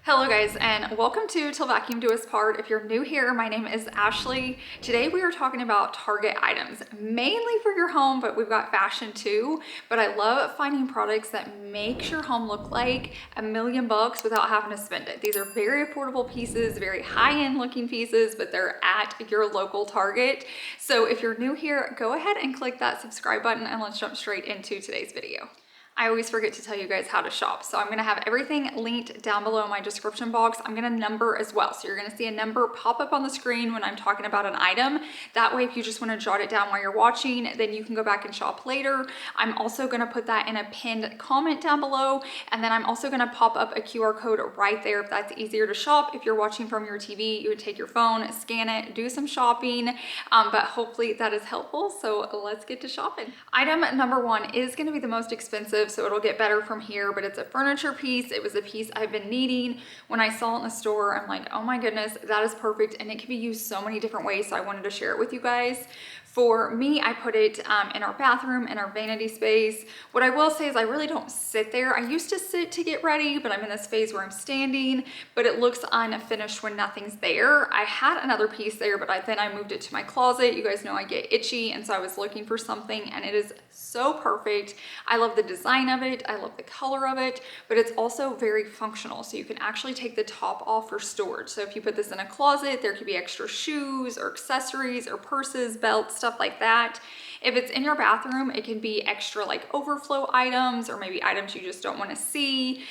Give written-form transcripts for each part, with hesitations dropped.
Hello guys, and welcome to Till Vacuum Do Us Part. If you're new here, my name is Ashley. Today we are talking about Target items, mainly for your home, but we've got fashion too. But I love finding products that makes your home look like $1,000,000 without having to spend it. These are very affordable pieces, very high-end looking pieces, but they're at your local Target. So if you're new here, go ahead and click that subscribe button and let's jump straight into today's video. I always forget to tell you guys how to shop. So I'm gonna have everything linked down below in my description box. I'm gonna number as well. So you're gonna see a number pop up on the screen when I'm talking about an item. That way, if you just wanna jot it down while you're watching, then you can go back and shop later. I'm also gonna put that in a pinned comment down below. And then I'm also gonna pop up a QR code right there if that's easier to shop. If you're watching from your TV, you would take your phone, scan it, do some shopping. But hopefully that is helpful. So let's get to shopping. Item number one is gonna be the most expensive, so it'll get better from here, but it's a furniture piece. It was a piece I've been needing. When I saw it in the store, I'm like, oh my goodness, that is perfect, and it can be used so many different ways, so I wanted to share it with you guys. For me, I put it in our bathroom, in our vanity space. What I will say is I really don't sit there. I used to sit to get ready, but I'm in this phase where I'm standing, but it looks unfinished when nothing's there. I had another piece there, but then I moved it to my closet. You guys know I get itchy, and so I was looking for something, and it is so perfect. I love the design of it. I love the color of it, but it's also very functional. So you can actually take the top off for storage. So if you put this in a closet, there could be extra shoes or accessories or purses, belts, stuff like that. If it's in your bathroom, it can be extra like overflow items or maybe items you just don't want to see.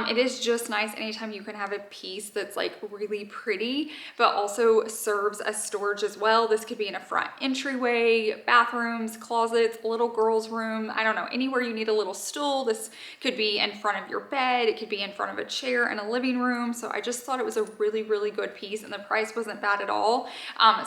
It is just nice anytime you can have a piece that's like really pretty, but also serves as storage as well. This could be in a front entryway, bathrooms, closets, little girl's room. I don't know, anywhere you need a little stool. This could be in front of your bed. It could be in front of a chair in a living room. So I just thought it was a really, really good piece, and the price wasn't bad at all.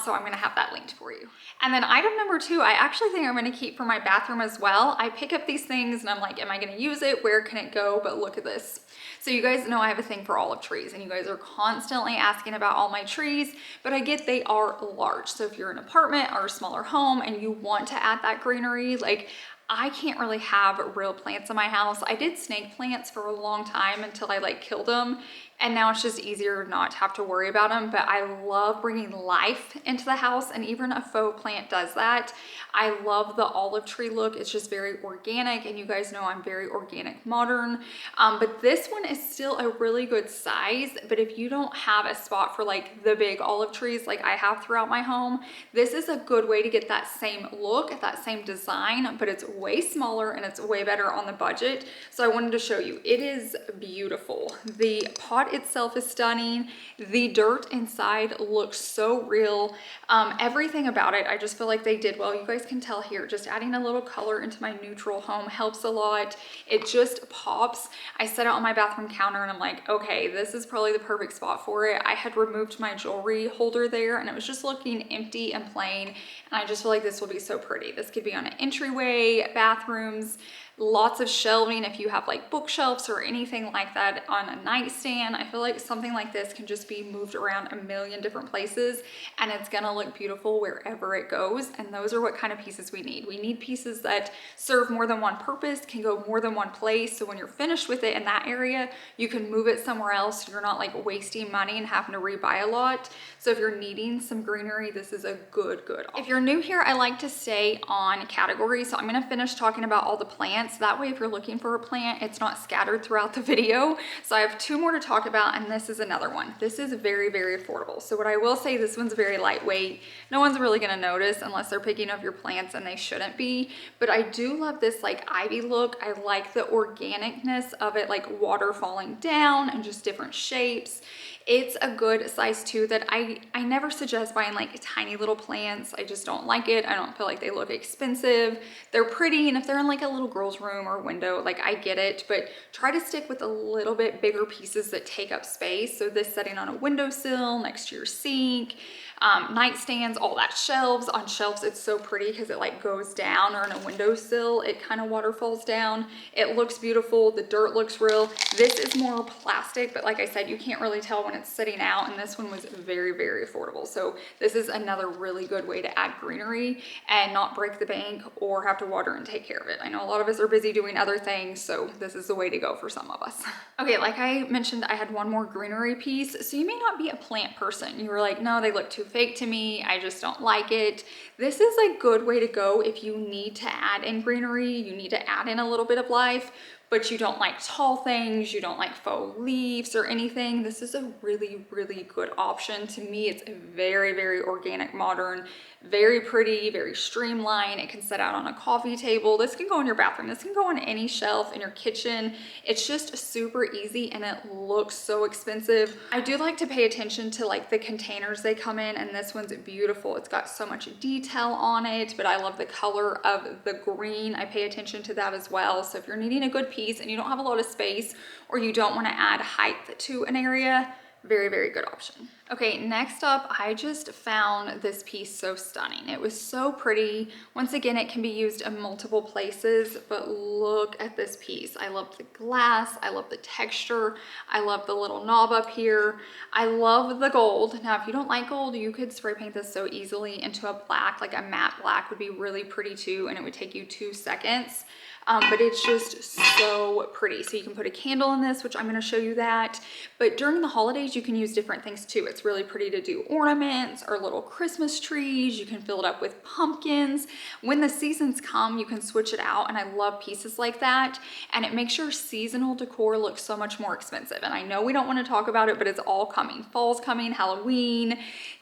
So I'm gonna have that linked for you. And then item number two, I actually think I'm gonna keep for my bathroom as well. I pick up these things and I'm like, am I gonna use it? Where can it go? But look at this. So you guys know I have a thing for olive trees, and you guys are constantly asking about all my trees, but I get they are large. So if you're an apartment or a smaller home and you want to add that greenery, like I can't really have real plants in my house. I did snake plants for a long time until I like killed them. And now it's just easier not to have to worry about them. But I love bringing life into the house, and even a faux plant does that. I love the olive tree look. It's just very organic, and you guys know I'm very organic modern. But this one is still a really good size. But if you don't have a spot for like the big olive trees like I have throughout my home, this is a good way to get that same look, that same design, but it's way smaller and it's way better on the budget. So I wanted to show you. It is beautiful. The pot itself is stunning. The dirt inside looks so real. Everything about it, I just feel like they did well. You guys can tell here, just adding a little color into my neutral home helps a lot. It just pops. I set it on my bathroom counter and I'm like, okay, this is probably the perfect spot for it. I had removed my jewelry holder there and it was just looking empty and plain. And I just feel like this will be so pretty. This could be on an entryway, bathrooms, lots of shelving if you have like bookshelves or anything like that on a nightstand. I feel like something like this can just be moved around a million different places, and it's gonna look beautiful wherever it goes. And those are what kind of pieces we need. We need pieces that serve more than one purpose, can go more than one place. So when you're finished with it in that area, you can move it somewhere else. You're not like wasting money and having to rebuy a lot. So if you're needing some greenery, this is a good option. If you're new here, I like to stay on categories. So I'm gonna finish talking about all the plants. That way, if you're looking for a plant, it's not scattered throughout the video. So I have two more to talk about, and this is another one. This is very, very affordable. So what I will say, this one's very lightweight. No one's really gonna notice unless they're picking up your plants, and they shouldn't be. But I do love this like ivy look. I like the organicness of it, like water falling down and just different shapes. It's a good size too that I never suggest buying like tiny little plants. I just don't like it. I don't feel like they look expensive. They're pretty, and if they're in like a little girl's room or window, like I get it, but try to stick with a little bit bigger pieces that take up space. So this setting on a windowsill next to your sink, nightstands, all that. Shelves. On shelves, it's so pretty because it like goes down, or in a windowsill, it kind of waterfalls down. It looks beautiful. The dirt looks real. This is more plastic, but like I said, you can't really tell when it's sitting out, and this one was very, very affordable. So this is another really good way to add greenery and not break the bank or have to water and take care of it. I know a lot of us are busy doing other things, so this is the way to go for some of us. Okay, like I mentioned, I had one more greenery piece. So you may not be a plant person. You were like, no, they look too fake to me. I just don't like it. This is a good way to go if you need to add in greenery, you need to add in a little bit of life, but you don't like tall things, you don't like faux leaves or anything. This is a really, really good option. To me, it's very, very organic, modern, very pretty, very streamlined. It can sit out on a coffee table. This can go in your bathroom. This can go on any shelf in your kitchen. It's just super easy, and it looks so expensive. I do like to pay attention to like the containers they come in, and this one's beautiful. It's got so much detail on it, but I love the color of the green. I pay attention to that as well. So if you're needing a good piece and you don't have a lot of space, or you don't want to add height to an area, very, very good option. Okay, next up, I just found this piece so stunning. It was so pretty. Once again, it can be used in multiple places, but look at this piece. I love the glass. I love the texture. I love the little knob up here. I love the gold. Now, if you don't like gold, you could spray paint this so easily into a black, like a matte black would be really pretty too, and it would take you 2 seconds. But it's just so pretty. So you can put a candle in this, which I'm going to show you that. But during the holidays, you can use different things too. It's really pretty to do ornaments or little Christmas trees. You can fill it up with pumpkins. When the seasons come, you can switch it out. And I love pieces like that. And it makes your seasonal decor look so much more expensive. And I know we don't want to talk about it, but it's all coming. Fall's coming, Halloween,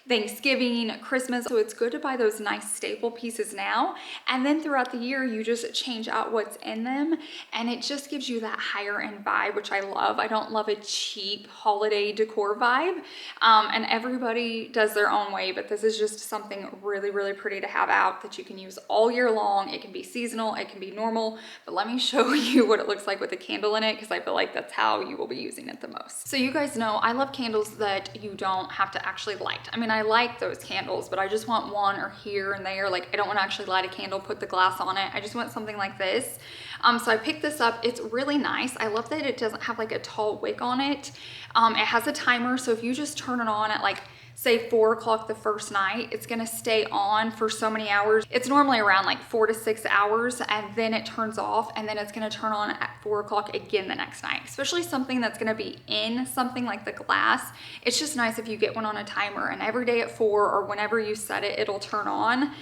Thanksgiving, Christmas. So it's good to buy those nice staple pieces now. And then throughout the year, you just change out what's in them. And it just gives you that higher end vibe, which I love. I don't love a cheap holiday decor vibe. And everybody does their own way, but this is just something really, really pretty to have out that you can use all year long. It can be seasonal, it can be normal, but let me show you what it looks like with a candle in it, because I feel like that's how you will be using it the most. So you guys know I love candles that you don't have to actually light. I mean, I like those candles, but I just want one or here and there. Like, I don't want to actually light a candle, put the glass on it. I just want something like this. So I picked this up. It's really nice. I love that it doesn't have like a tall wick on it. It has a timer, so if you just turn it on at like, say 4 o'clock the first night, it's gonna stay on for so many hours. It's normally around like 4 to 6 hours, and then it turns off, and then it's gonna turn on at 4 o'clock again the next night. Especially something that's gonna be in something like the glass. It's just nice if you get one on a timer, and every day at 4 or whenever you set it, it'll turn on,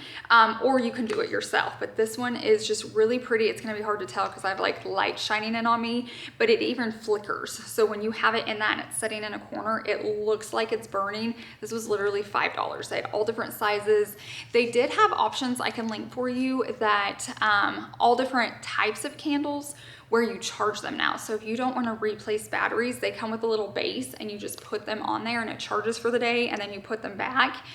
or you can do it yourself. But this one is just really pretty. It's gonna be hard to tell because I have like light shining in on me, but it even flickers. So when you have it in that and it's sitting in a corner, it looks like it's burning. This was literally $5. They had all different sizes. They did have options I can link for you that all different types of candles where you charge them now. So if you don't want to replace batteries, they come with a little base and you just put them on there and it charges for the day, and then you put them back.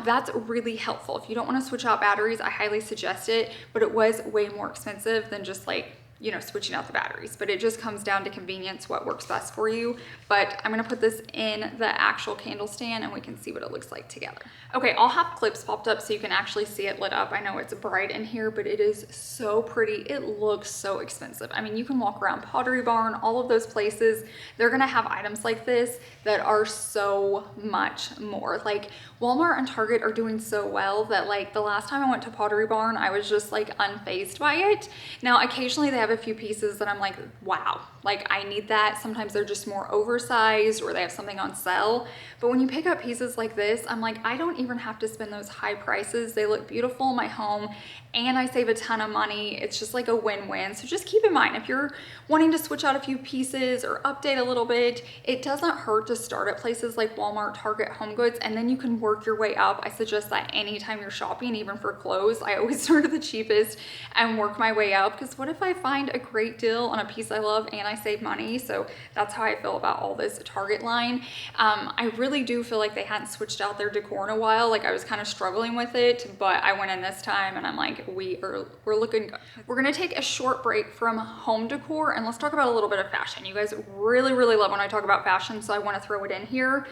That's really helpful. If you don't want to switch out batteries, I highly suggest it, but it was way more expensive than just like, you know, switching out the batteries. But it just comes down to convenience, what works best for you. But I'm gonna put this in the actual candle stand and we can see what it looks like together. Okay, I'll have clips popped up so you can actually see it lit up. I know it's bright in here, but it is so pretty. It looks so expensive. I mean, you can walk around Pottery Barn, all of those places, they're gonna have items like this that are so much more. Like Walmart and Target are doing so well that like the last time I went to Pottery Barn, I was just like unfazed by it. Now, occasionally they have a few pieces that I'm like, wow, like I need that. Sometimes they're just more oversized or they have something on sale. But when you pick up pieces like this, I'm like, I don't even have to spend those high prices. They look beautiful in my home and I save a ton of money. It's just like a win-win. So just keep in mind, if you're wanting to switch out a few pieces or update a little bit, it doesn't hurt to start at places like Walmart, Target, Home Goods, and then you can work your way up. I suggest that anytime you're shopping, even for clothes, I always start at the cheapest and work my way up, because what if I find a great deal on a piece I love and I I save money. So that's how I feel about all this Target line. I really do feel like they hadn't switched out their decor in a while. Like I was kind of struggling with it, but I went in this time and I'm like, we're looking good. We're gonna take a short break from home decor and let's talk about a little bit of fashion. You guys really, really love when I talk about fashion, so I wanna throw it in here.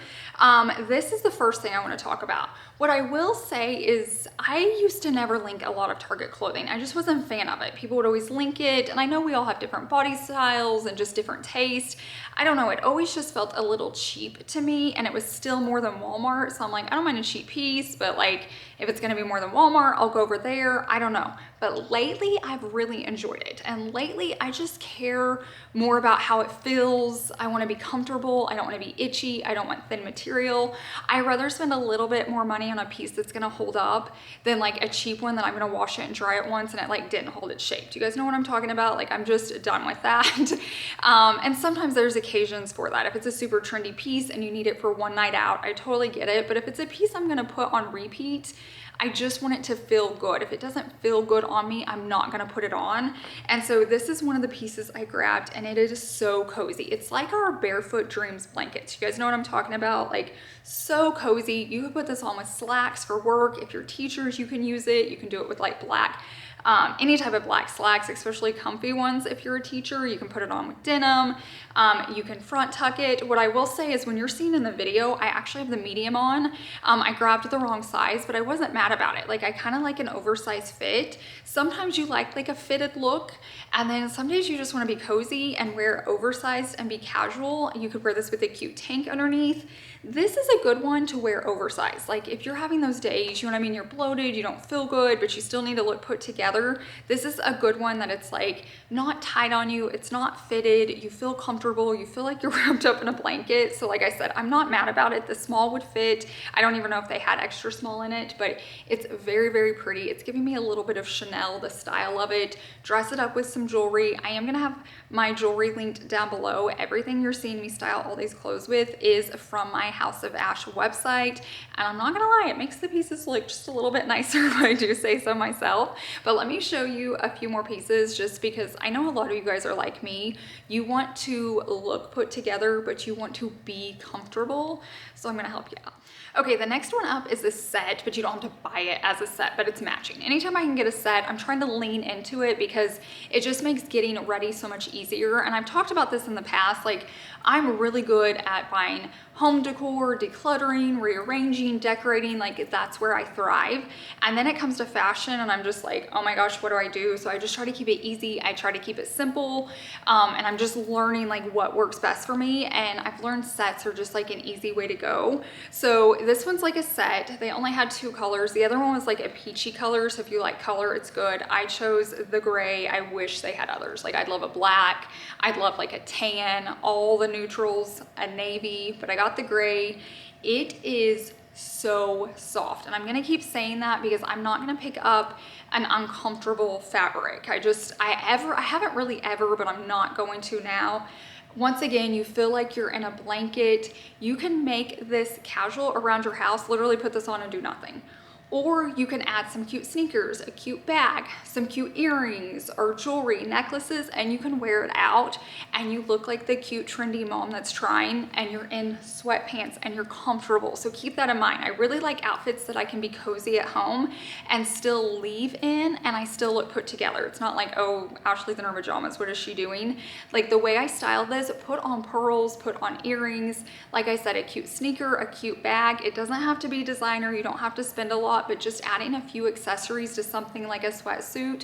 This is the first thing I wanna talk about. What I will say is I used to never link a lot of Target clothing. I just wasn't a fan of it. People would always link it, and I know we all have different body styles and just different tastes. I don't know, it always just felt a little cheap to me, and it was still more than Walmart, so I'm like, I don't mind a cheap piece, but like, if it's gonna be more than Walmart, I'll go over there. I don't know. But lately, I've really enjoyed it. And lately, I just care more about how it feels. I wanna be comfortable. I don't wanna be itchy. I don't want thin material. I'd rather spend a little bit more money on a piece that's gonna hold up than like a cheap one that I'm gonna wash it and dry it once and it like didn't hold its shape. Do you guys know what I'm talking about? Like I'm just done with that. And sometimes there's occasions for that. If it's a super trendy piece and you need it for one night out, I totally get it. But if it's a piece I'm gonna put on repeat, I just want it to feel good. If it doesn't feel good on me, I'm not gonna put it on. And so this is one of the pieces I grabbed and it is so cozy. It's like our Barefoot Dreams blankets. You guys know what I'm talking about? Like so cozy. You can put this on with slacks for work. If you're teachers, you can use it. You can do it with like black, any type of black slacks, especially comfy ones. If you're a teacher, you can put it on with denim. You can front tuck it. What I will say is when you're seeing in the video, I actually have the medium on. I grabbed the wrong size, but I wasn't mad about it. Like I kind of like an oversized fit. Sometimes you like a fitted look, and then some days you just want to be cozy and wear oversized and be casual. You could wear this with a cute tank underneath. This is a good one to wear oversized. Like if you're having those days, you know what I mean, you're bloated, you don't feel good, but you still need to look put together. This is a good one that it's like not tight on you, it's not fitted, you feel comfortable, you feel like you're wrapped up in a blanket. So like I said, I'm not mad about it. The small would fit. I don't even know if they had extra small in it, but it's very, very pretty. It's giving me a little bit of Chanel, the style of it. Dress it up with some jewelry. I am gonna have my jewelry linked down below. Everything you're seeing me style all these clothes with is from my House of Ash website. And I'm not gonna lie, it makes the pieces look just a little bit nicer if I do say so myself. But let me show you a few more pieces just because I know a lot of you guys are like me. You want to look put together, but you want to be comfortable. So I'm gonna help you out. Okay, the next one up is a set, but you don't have to buy it as a set, but it's matching. Anytime I can get a set, I'm trying to lean into it because it just makes getting ready so much easier. And I've talked about this in the past, like I'm really good at buying home decor, decluttering, rearranging, decorating, like that's where I thrive. And then it comes to fashion and I'm just like, oh my gosh, what do I do? So I just try to keep it easy. I try to keep it simple. And I'm just learning like what works best for me. And I've learned sets are just like an easy way to go. So this one's like a set. They only had 2 colors. The other one was like a peachy color. So if you like color, it's good. I chose the gray. I wish they had others. Like I'd love a black. I'd love like a tan, all the neutrals, a navy, but I got the gray. It is so soft. And I'm gonna keep saying that because I'm not gonna pick up an uncomfortable fabric. I haven't really ever, but I'm not going to now. Once again, you feel like you're in a blanket. You can make this casual around your house, literally put this on and do nothing. Or you can add some cute sneakers, a cute bag, some cute earrings or jewelry, necklaces, and you can wear it out and you look like the cute trendy mom that's trying and you're in sweatpants and you're comfortable. So keep that in mind. I really like outfits that I can be cozy at home and still leave in and I still look put together. It's not like, oh, Ashley's in her pajamas, what is she doing? Like the way I styled this, put on pearls, put on earrings, like I said, a cute sneaker, a cute bag. It doesn't have to be designer. You don't have to spend a lot, but just adding a few accessories to something like a sweatsuit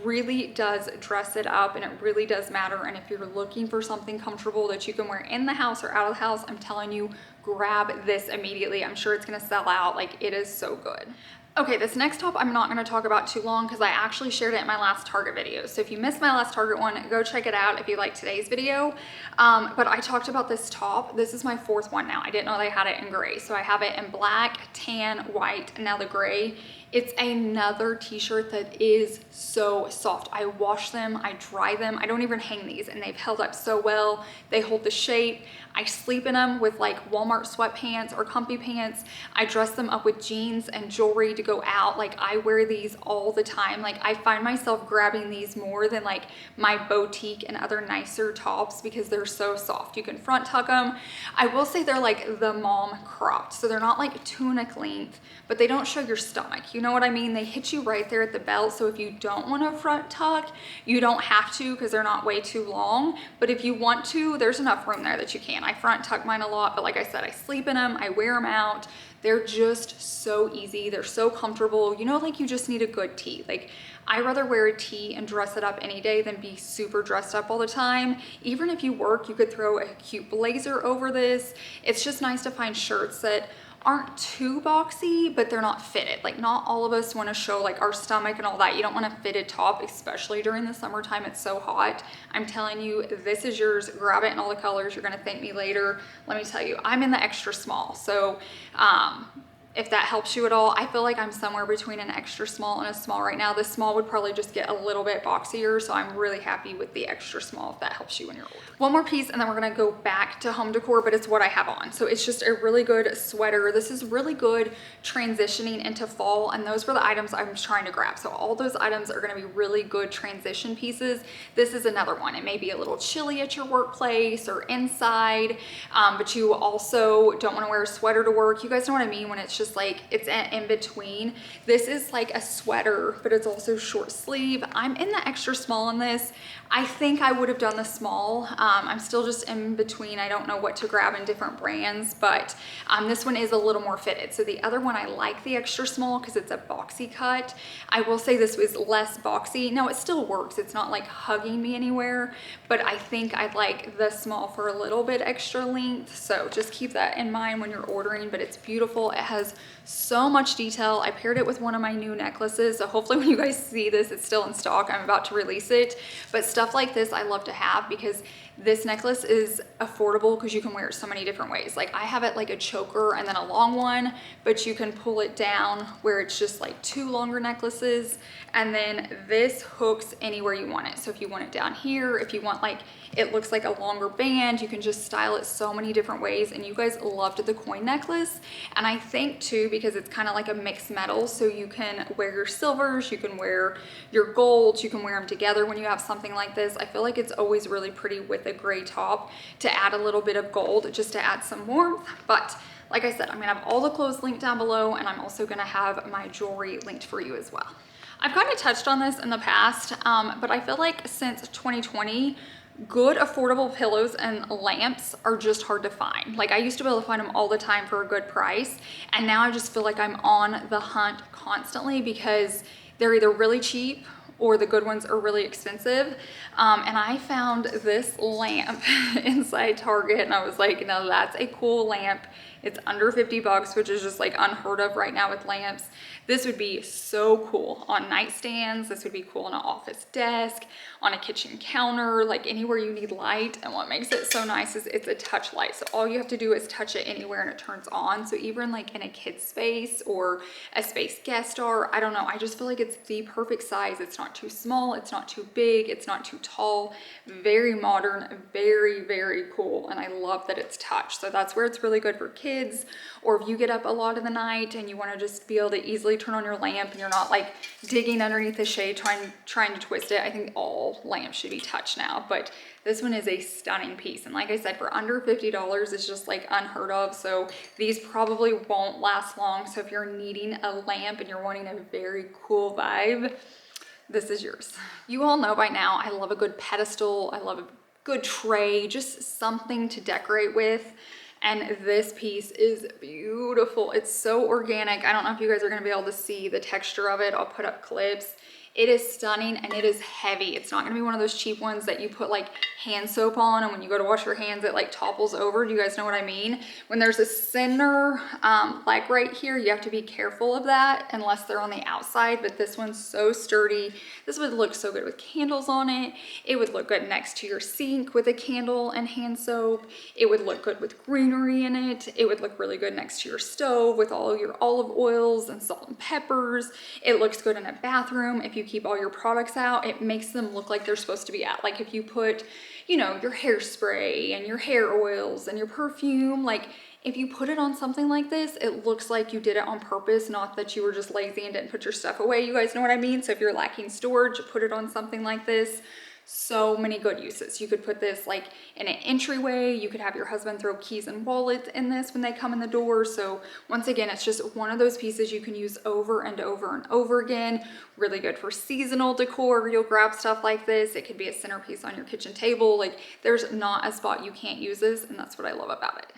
really does dress it up and it really does matter. And if you're looking for something comfortable that you can wear in the house or out of the house, I'm telling you, grab this immediately. I'm sure it's gonna sell out. Like it is so good. Okay, this next top I'm not gonna talk about too long because I actually shared it in my last Target video. So if you missed my last Target one, go check it out if you like today's video. But I talked about this top. This is my 4th one now. I didn't know they had it in gray. So I have it in black, tan, white, and now the gray. It's another t-shirt that is so soft. I wash them, I dry them. I don't even hang these and they've held up so well. They hold the shape. I sleep in them with like Walmart sweatpants or comfy pants. I dress them up with jeans and jewelry to to go out. Like I wear these all the time. Like I find myself grabbing these more than like my boutique and other nicer tops because they're so soft. You can front tuck them. I will say they're like the mom cropped. So they're not like tunic length, but they don't show your stomach. You know what I mean? They hit you right there at the belt. So if you don't want to front tuck, you don't have to because they're not way too long. But if you want to, there's enough room there that you can. I front tuck mine a lot, but like I said, I sleep in them, I wear them out. They're just so easy. They're so comfortable. You know, like you just need a good tee. Like I rather wear a tee and dress it up any day than be super dressed up all the time. Even if you work, you could throw a cute blazer over this. It's just nice to find shirts that aren't too boxy, but they're not fitted. Like not all of us want to show like our stomach and all that. You don't want a fitted top, especially during the summertime. It's so hot. I'm telling you, this is yours. Grab it in all the colors. You're going to thank me later. Let me tell you, I'm in the extra small. So, if that helps you at all, I feel like I'm somewhere between an extra small and a small right now. The small would probably just get a little bit boxier, so I'm really happy with the extra small if that helps you when you're older. One more piece and then we're gonna go back to home decor, but it's what I have on. So it's just a really good sweater. This is really good transitioning into fall, and those were the items I was trying to grab. So all those items are gonna be really good transition pieces. This is another one. It may be a little chilly at your workplace or inside, but you also don't wanna wear a sweater to work. You guys know what I mean when it's just like it's in between. This is like a sweater, but it's also short sleeve. I'm in the extra small in this. I think I would have done the small. I'm still just in between. I don't know what to grab in different brands, but this one is a little more fitted. So the other one, I like the extra small because it's a boxy cut. I will say this was less boxy. No, it still works. It's not like hugging me anywhere, but I think I'd like the small for a little bit extra length. So just keep that in mind when you're ordering, but it's beautiful. It has so much detail. I paired it with one of my new necklaces. So hopefully when you guys see this, it's still in stock. I'm about to release it, but stuff like this I love to have because this necklace is affordable because you can wear it so many different ways. Like I have it like a choker and then a long one, but you can pull it down where it's just like two longer necklaces. And then this hooks anywhere you want it. So if you want it down here, if you want like, it looks like a longer band, you can just style it so many different ways. And you guys loved the coin necklace. And I think too, because it's kind of like a mixed metal, so you can wear your silvers, you can wear your golds, you can wear them together when you have something like this. I feel like it's always really pretty with a gray top to add a little bit of gold just to add some warmth. But like I said, I'm gonna have all the clothes linked down below, and I'm also gonna have my jewelry linked for you as well. I've kind of touched on this in the past, but I feel like since 2020, good affordable pillows and lamps are just hard to find. Like I used to be able to find them all the time for a good price, and now I just feel like I'm on the hunt constantly because they're either really cheap or the good ones are really expensive. And I found this lamp inside Target, and I was like, no, that's a cool lamp. It's under 50 bucks, which is just like unheard of right now with lamps. This would be so cool on nightstands. This would be cool on an office desk, on a kitchen counter, like anywhere you need light. And what makes it so nice is it's a touch light. So all you have to do is touch it anywhere and it turns on. So even like in a kid's space or a space guest star, I don't know, I just feel like it's the perfect size. It's not too small, it's not too big, it's not too tall. Very modern, very, very cool. And I love that it's touch. So that's where it's really good for kids, or if you get up a lot in the night and you want to just be able to easily turn on your lamp and you're not like digging underneath the shade trying to twist it. I think all lamps should be touch now, but this one is a stunning piece. And like I said, for under $50, it's just like unheard of. So these probably won't last long. So if you're needing a lamp and you're wanting a very cool vibe, this is yours. You all know by now, I love a good pedestal. I love a good tray, just something to decorate with. And this piece is beautiful. It's so organic. I don't know if you guys are gonna be able to see the texture of it. I'll put up clips. It is stunning and it is heavy. It's not gonna be one of those cheap ones that you put like hand soap on and when you go to wash your hands, it like topples over. Do you guys know what I mean? When there's a center leg right here, you have to be careful of that unless they're on the outside, but this one's so sturdy. This would look so good with candles on it. It would look good next to your sink with a candle and hand soap. It would look good with greenery in it. It would look really good next to your stove with all your olive oils and salt and peppers. It looks good in a bathroom. If you keep all your products out, it makes them look like they're supposed to be out. Like if you put, you know, your hairspray and your hair oils and your perfume. Like, if you put it on something like this, it looks like you did it on purpose, not that you were just lazy and didn't put your stuff away. You guys know what I mean? So if you're lacking storage, put it on something like this. So many good uses. You could put this like in an entryway. You could have your husband throw keys and wallets in this when they come in the door. So once again, it's just one of those pieces you can use over and over and over again. Really good for seasonal decor. You'll grab stuff like this. It could be a centerpiece on your kitchen table. Like, there's not a spot you can't use this, and that's what I love about it.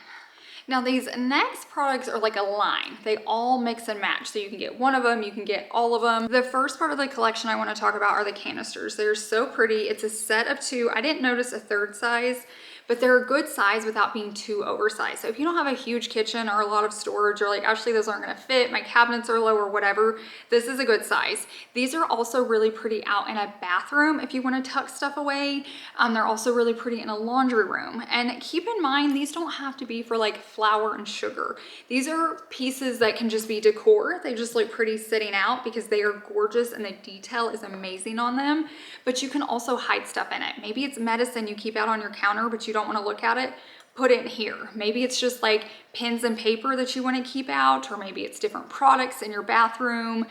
Now these next products are like a line. They all mix and match. So you can get one of them, you can get all of them. The first part of the collection I want to talk about are the canisters. They're so pretty. It's a set of 2. I didn't notice a third size, but they're a good size without being too oversized. So if you don't have a huge kitchen or a lot of storage, or like, actually those aren't gonna fit, my cabinets are low or whatever, this is a good size. These are also really pretty out in a bathroom if you wanna tuck stuff away. They're also really pretty in a laundry room. And keep in mind, these don't have to be for like flour and sugar. These are pieces that can just be decor. They just look pretty sitting out because they are gorgeous and the detail is amazing on them. But you can also hide stuff in it. Maybe it's medicine you keep out on your counter, but you don't want to look at it, put it in here. Maybe it's just like pens and paper that you want to keep out, or maybe it's different products in your bathroom.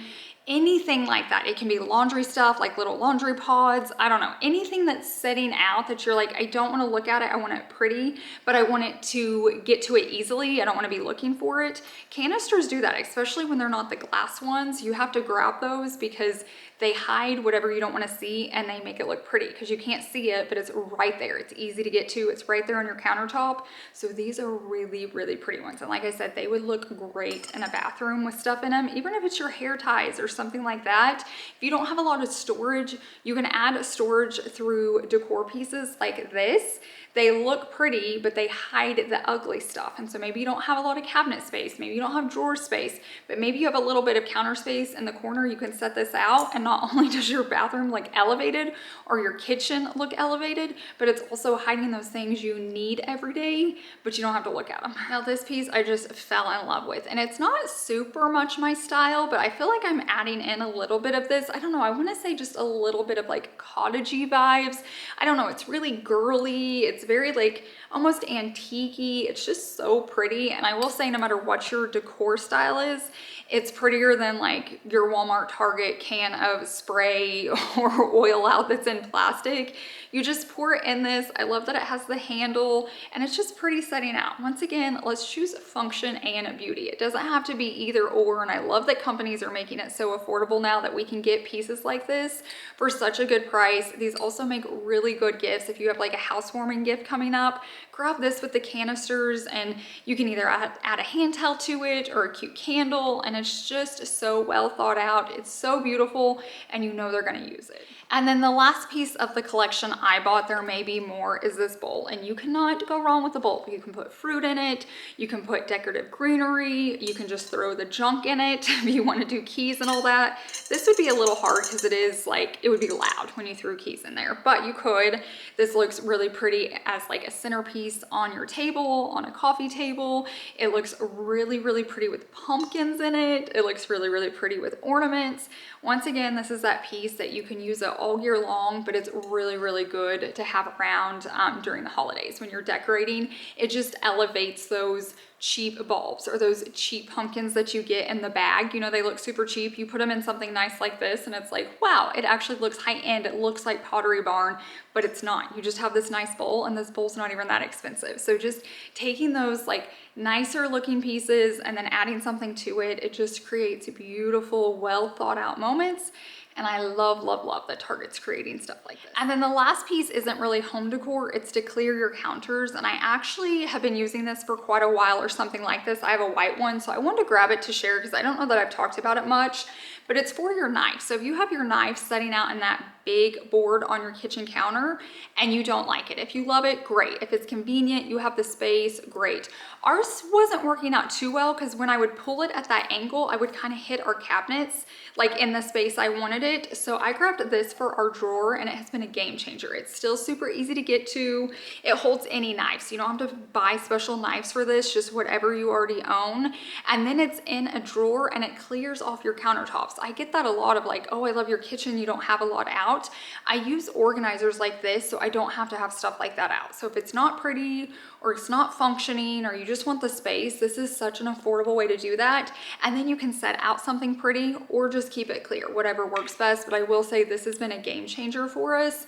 Anything like that. It can be laundry stuff, like little laundry pods. I don't know, anything that's setting out that you're like, I don't want to look at it, I want it pretty, but I want it to get to it easily. I don't want to be looking for it. Canisters do that, especially when they're not the glass ones. You have to grab those because they hide whatever you don't want to see, and they make it look pretty because you can't see it, but it's right there. It's easy to get to. It's right there on your countertop. So these are really, really pretty ones. And like I said, they would look great in a bathroom with stuff in them, even if it's your hair ties or something like that. If you don't have a lot of storage, you can add storage through decor pieces like this. They look pretty, but they hide the ugly stuff. And so maybe you don't have a lot of cabinet space, maybe you don't have drawer space, but maybe you have a little bit of counter space in the corner. You can set this out, and not only does your bathroom look elevated or your kitchen look elevated, but it's also hiding those things you need every day, but you don't have to look at them. Now this piece I just fell in love with, and it's not super much my style, but I feel like I'm adding in a little bit of this. I don't know, I want to say just a little bit of like cottagey vibes. I don't know, it's really girly. It's very like almost antique-y. It's just so pretty. And I will say, no matter what your decor style is, it's prettier than like your Walmart Target can of spray or oil out that's in plastic. You just pour it in this. I love that it has the handle, and it's just pretty setting out. Once again, let's choose function and beauty. It doesn't have to be either or, and I love that companies are making it so affordable now that we can get pieces like this for such a good price. These also make really good gifts. If you have like a housewarming gift coming up, grab this with the canisters, and you can either add a handheld to it or a cute candle, and it's just so well thought out. It's so beautiful, and you know they're gonna use it. And then the last piece of the collection I bought, there may be more, is this bowl. And you cannot go wrong with the bowl. You can put fruit in it, you can put decorative greenery, you can just throw the junk in it if you want to do keys and all that. This would be a little hard because it is like, it would be loud when you threw keys in there, but you could. This looks really pretty as like a centerpiece on your table, on a coffee table. It looks really, really pretty with pumpkins in it. It looks really, really pretty with ornaments. Once again, this is that piece that you can use it all year long, but it's really, really good to have around during the holidays when you're decorating. It just elevates those cheap bulbs or those cheap pumpkins that you get in the bag. You know, they look super cheap. You put them in something nice like this, and it's like, wow, it actually looks high end. It looks like Pottery Barn, but it's not. You just have this nice bowl, and this bowl's not even that expensive. So just taking those like nicer looking pieces and then adding something to it, it just creates beautiful, well thought out moments. And I love, love, love that Target's creating stuff like this. And then the last piece isn't really home decor, it's to clear your counters. And I actually have been using this for quite a while or something like this. I have a white one, so I wanted to grab it to share because I don't know that I've talked about it much, but it's for your knife. So if you have your knife setting out in that big board on your kitchen counter and you don't like it, if you love it, great. If it's convenient, you have the space, great. Ours wasn't working out too well because when I would pull it at that angle, I would kind of hit our cabinets like in the space I wanted wanted it. So I grabbed this for our drawer and it has been a game changer. It's still super easy to get to. It holds any knife, so you don't have to buy special knives for this, just whatever you already own. And then it's in a drawer and it clears off your countertops. I get that a lot of like, oh, I love your kitchen, you don't have a lot out. I use organizers like this so I don't have to have stuff like that out. So if it's not pretty or it's not functioning or you just want the space, this is such an affordable way to do that. And then you can set out something pretty or just keep it clear, whatever works best. But I will say this has been a game changer for us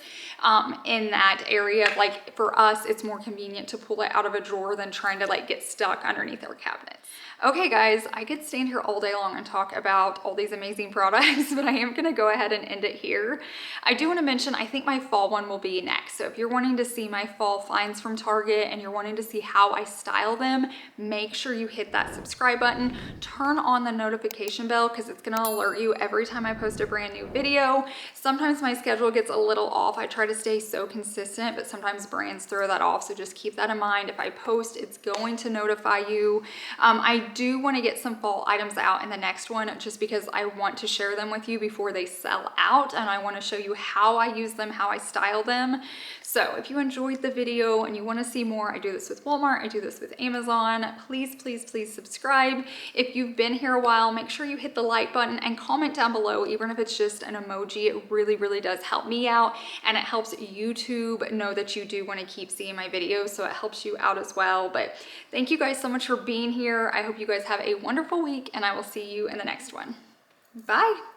in that area. Like for us, it's more convenient to pull it out of a drawer than trying to like get stuck underneath our cabinets. Okay guys, I could stand here all day long and talk about all these amazing products, but I am gonna go ahead and end it here. I do wanna mention, I think my fall one will be next. So if you're wanting to see my fall finds from Target and you're wanting to see how I style them, make sure you hit that subscribe button, turn on the notification bell because it's gonna alert you every time I post a brand new video. Sometimes my schedule gets a little off. I try to stay so consistent, but sometimes brands throw that off. So just keep that in mind. If I post, it's going to notify you. I do want to get some fall items out in the next one just because I want to share them with you before they sell out, and I want to show you how I use them, how I style them. So if you enjoyed the video and you want to see more, I do this with Walmart, I do this with Amazon. Please, please, please subscribe. If you've been here a while, make sure you hit the like button and comment down below, even if it's just an emoji. It really, really does help me out, and it helps YouTube know that you do want to keep seeing my videos, so it helps you out as well. But thank you guys so much for being here. I hope you guys have a wonderful week, and I will see you in the next one. Bye.